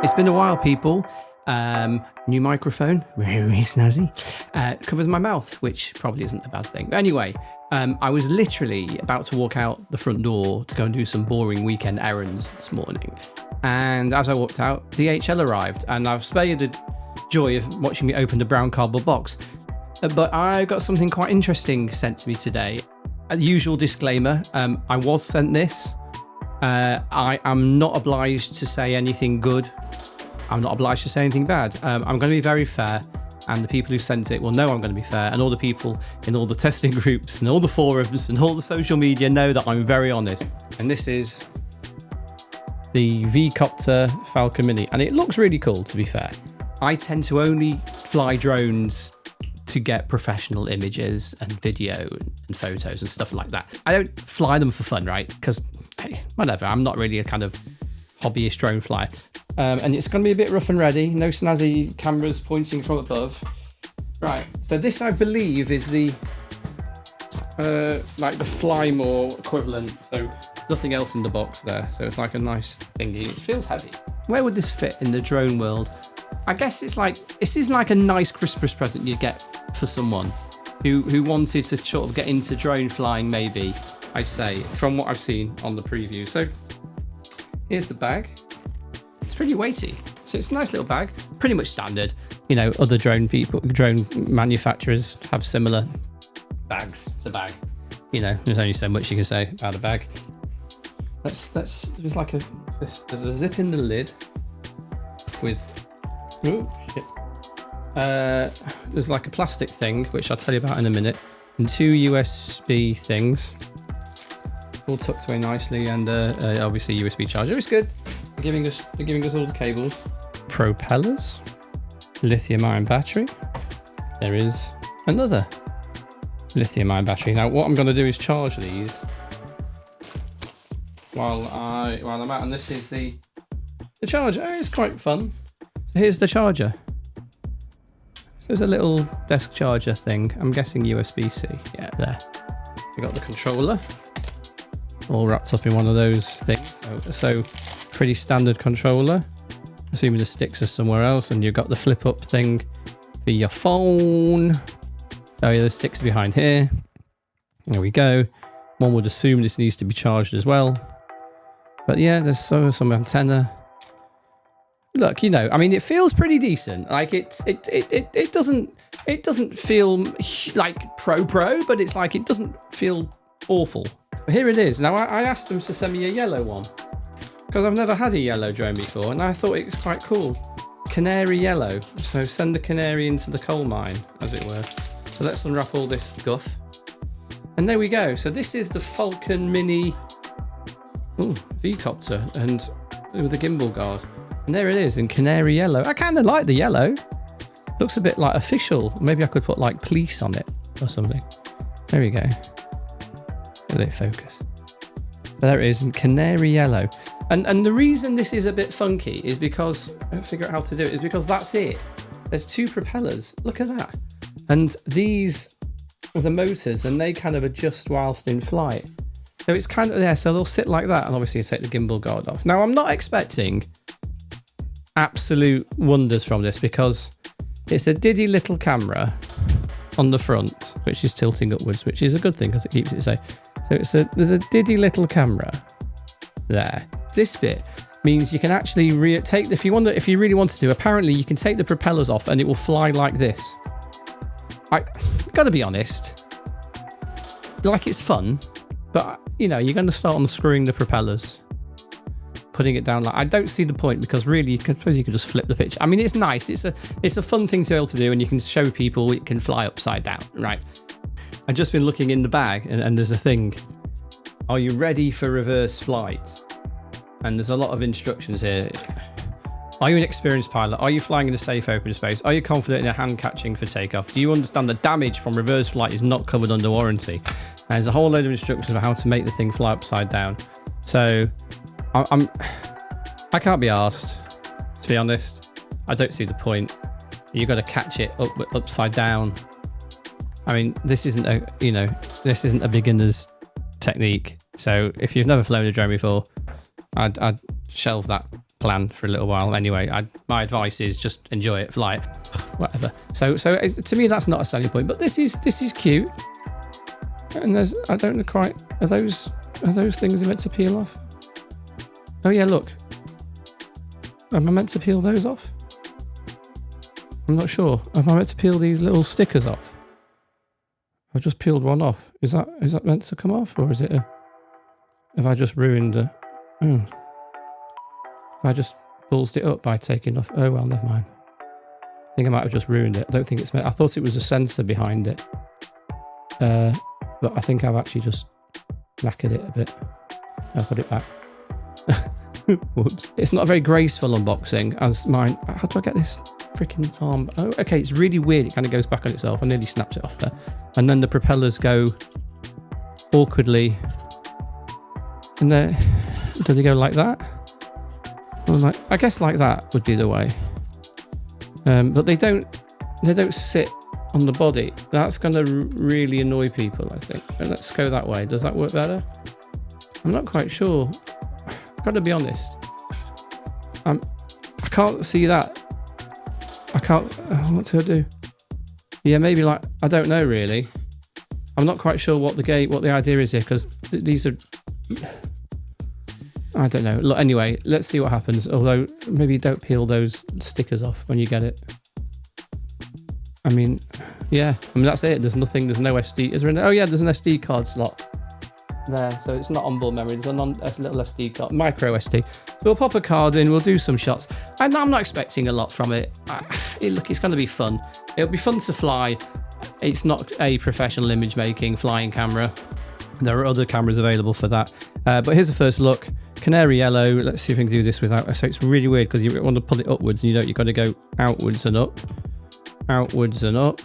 It's been a while, people. New microphone, very snazzy. Covers my mouth, which probably isn't a bad thing. But anyway, I was literally about to walk out the front door to go and do some boring weekend errands this morning. And as I walked out, DHL arrived, and I've spared the joy of watching me open the brown cardboard box. But I got something quite interesting sent to me today. A usual disclaimer, I was sent this. I am not obliged to say anything good. I'm not obliged to say anything bad. I'm going to be very fair, and the people who sent it will know I'm going to be fair, and all the people in all the testing groups and all the forums and all the social media know that I'm very honest. And this is the VCopter Falcon Mini, and it looks really cool, to be fair. I tend to only fly drones to get professional images and video and photos and stuff like that. I don't fly them for fun, right? Because, hey, whatever, I'm not really a kind of hobbyist drone flyer. And it's going to be a bit rough and ready. No snazzy cameras pointing from above. Right, so this, I believe, is the like the Fly More equivalent. So nothing else in the box there. So it's like a nice thingy. It feels heavy. Where would this fit in the drone world? I guess this is like a nice Christmas present you'd get for someone who wanted to sort of get into drone flying, maybe, I'd say, from what I've seen on the preview. So here's the bag. It's pretty weighty. So it's a nice little bag, pretty much standard. You know, other drone manufacturers have similar bags. It's a bag. You know, there's only so much you can say about a bag. There's a zip in the lid with, oh shit. There's like a plastic thing, which I'll tell you about in a minute, and two USB things, all tucked away nicely, and obviously USB charger. It's good. They're giving us all the cables. Propellers, lithium-ion battery. There is another lithium-ion battery. Now, what I'm going to do is charge these while I'm out, and this is the charger. Oh, it's quite fun. So here's the charger. So there's a little desk charger thing. I'm guessing USB-C. Yeah, there. We got the controller, all wrapped up in one of those things. So pretty standard controller. Assuming the sticks are somewhere else, and you've got the flip-up thing for your phone. Oh yeah, the sticks are behind here. There we go. One would assume this needs to be charged as well. But yeah, there's some antenna. Look, you know, I mean, it feels pretty decent. Like it doesn't feel like pro, but it's like it doesn't feel awful. But here it is. Now I asked them to send me a yellow one because I've never had a yellow drone before, and I thought it was quite cool. Canary yellow. So send the canary into the coal mine, as it were. So let's unwrap all this guff. And there we go. So this is the Falcon Mini VCopter, and with the gimbal guard. And there it is in canary yellow. I kind of like the yellow. Looks a bit like official. Maybe I could put like police on it or something. There we go. Let it focus. So there it is in canary yellow. And the reason this is a bit funky is because, I don't figure out how to do it, is because that's it. There's two propellers. Look at that. And these are the motors, and they kind of adjust whilst in flight. So it's kind of there. So they'll sit like that, and obviously you take the gimbal guard off. Now, I'm not expecting absolute wonders from this because it's a diddy little camera on the front, which is tilting upwards, which is a good thing because it keeps it safe. So there's a diddy little camera there. This bit means you can actually if you really wanted to, apparently you can take the propellers off and it will fly like this. I gotta be honest, like, it's fun, but you know, you're going to start unscrewing the propellers, putting it down. Like, I don't see the point, because really you could just flip the picture. I mean, it's nice, it's a fun thing to be able to do, and you can show people it can fly upside down, right? I've just been looking in the bag, and there's a thing. Are you ready for reverse flight? And there's a lot of instructions here. Are you an experienced pilot? Are you flying in a safe open space? Are you confident in a hand catching for takeoff? Do you understand the damage from reverse flight is not covered under warranty? And there's a whole load of instructions on how to make the thing fly upside down. So I can't be arsed, to be honest. I don't see the point. You've got to catch it upside down. I mean, this isn't a beginner's technique. So if you've never flown a drone before, I'd shelve that plan for a little while. Anyway, my advice is just enjoy it, fly it, whatever. So to me, that's not a selling point. But this is cute. And there's, I don't know quite, are those things meant to peel off? Oh yeah, look. Am I meant to peel those off? I'm not sure. Am I meant to peel these little stickers off? I've just peeled one off. Is that meant to come off, or is it have I just ruined the... Oh. Have I just ballsed it up by taking off... Oh well, never mind. I think I might have just ruined it. I don't think it's meant... I thought it was a sensor behind it. But I think I've actually just knackered it a bit. I'll put it back. Whoops. It's not a very graceful unboxing as mine. How do I get this freaking arm? Oh, okay. It's really weird. It kind of goes back on itself. I nearly snapped it off there. And then the propellers go awkwardly. And do they go like that? Or I guess like that would be the way. But they don't sit on the body. That's going to really annoy people, I think. And let's go that way. Does that work better? I'm not quite sure. I've got to be honest. I can't see that. I can't... what do I do? Yeah, maybe like... I don't know, really. I'm not quite sure what the idea is here, because these are... I don't know. Look, anyway, let's see what happens. Although, maybe don't peel those stickers off when you get it. I mean, yeah. I mean, that's it. There's nothing. There's no SD. Is there an... Oh, yeah, there's an SD card slot there. So it's not onboard memory. There's a little SD card, micro SD. So we'll pop a card in. We'll do some shots. I'm not expecting a lot from it. Look, it's going to be fun. It'll be fun to fly. It's not a professional image making flying camera. There are other cameras available for that. But here's the first look. Canary yellow. Let's see if we can do this without... So it's really weird because you want to pull it upwards and you've got to go outwards and up. Outwards and up.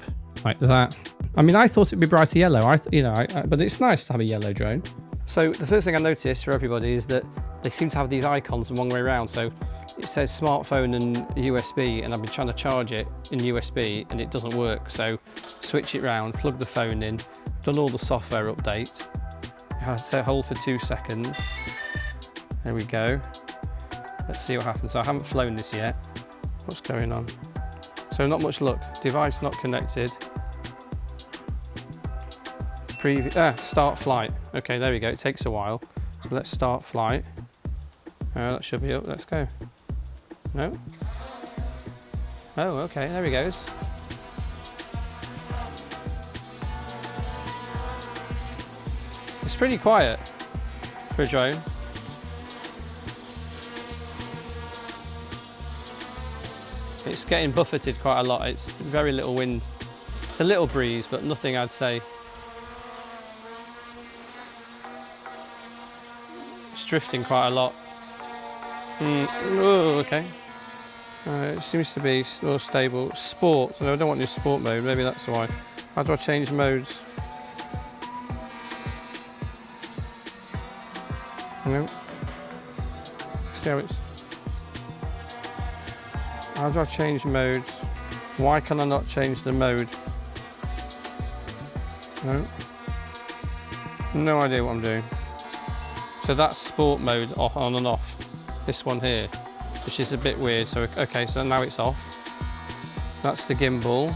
Like that. I mean, I thought it'd be brighter yellow. But it's nice to have a yellow drone. So the first thing I noticed for everybody is that they seem to have these icons the wrong way around. So it says smartphone and USB, and I've been trying to charge it in USB and it doesn't work. So switch it round, plug the phone in, done all the software updates. So hold for 2 seconds. There we go. Let's see what happens. I haven't flown this yet. What's going on? So not much luck. Device not connected. Start flight. Okay, there we go. It takes a while. So let's start flight. That should be up. Let's go. No? Oh, okay. There he goes. It's pretty quiet for a drone. It's getting buffeted quite a lot. It's very little wind. It's a little breeze, but nothing I'd say. It's drifting quite a lot. Oh, okay. It seems to be more stable. Sport. No, I don't want this sport mode. Maybe that's why. How do I change modes? No. See how it's... How do I change modes? Why can I not change the mode? No. No idea what I'm doing. So that's sport mode, off, on and off. This one here, which is a bit weird. So, okay, so now it's off. That's the gimbal.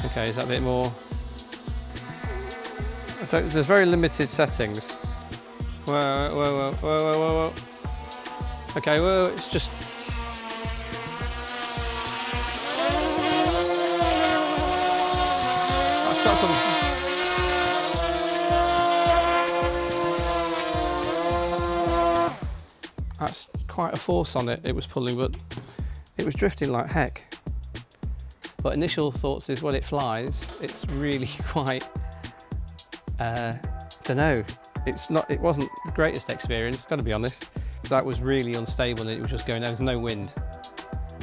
Okay, is that a bit more? There's very limited settings. Whoa, whoa, whoa, whoa, whoa, whoa. Okay, well, it's just... It's got some... That's quite a force on it. It was pulling, but it was drifting like heck. But initial thoughts is when it flies, it's really quite... don't know. It wasn't the greatest experience, gotta be honest. That was really unstable and it was just going, there was no wind.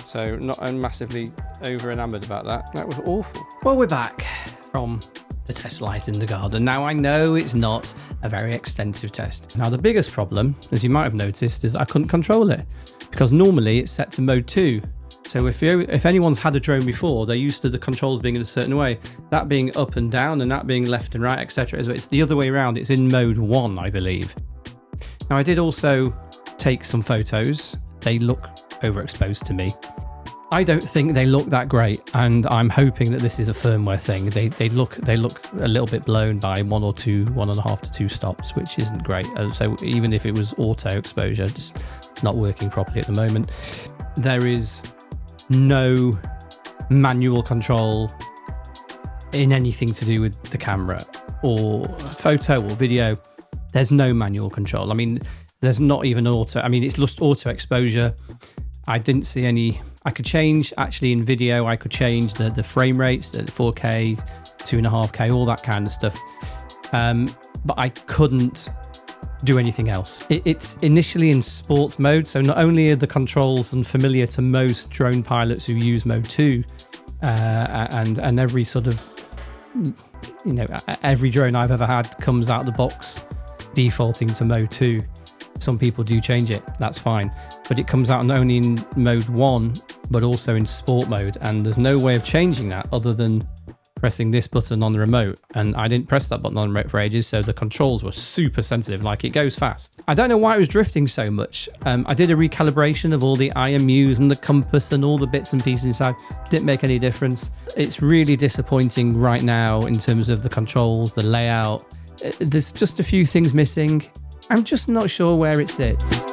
So I'm massively over enamoured about that. That was awful. Well, we're back from the test flight in the garden. Now I know it's not a very extensive test. Now the biggest problem, as you might have noticed, is I couldn't control it because normally it's set to mode 2. So if anyone's had a drone before, they're used to the controls being in a certain way, that being up and down and that being left and right, etc. It's the other way around. It's in mode 1, I believe. Now I did also take some photos they look overexposed to me. I don't think they look that great, and I'm hoping that this is a firmware thing. They look a little bit blown by 1.5 to 2 stops, which isn't great. So even if it was auto exposure, it's not working properly at the moment. There is no manual control in anything to do with the camera or photo or video. There's no manual control. I mean, there's not even auto. I mean, it's just auto exposure. I didn't see any. I could change, actually, in video, I could change the frame rates, the 4K, 2.5K, all that kind of stuff. But I couldn't do anything else. It's initially in sports mode, so not only are the controls unfamiliar to most drone pilots who use mode 2, and every sort of, every drone I've ever had comes out of the box defaulting to mode 2. Some people do change it, that's fine. But it comes out not only in mode 1, but also in sport mode. And there's no way of changing that other than pressing this button on the remote. And I didn't press that button on the remote for ages, so the controls were super sensitive, like it goes fast. I don't know why it was drifting so much. I did a recalibration of all the IMUs and the compass and all the bits and pieces inside. Didn't make any difference. It's really disappointing right now in terms of the controls, the layout. There's just a few things missing. I'm just not sure where it sits.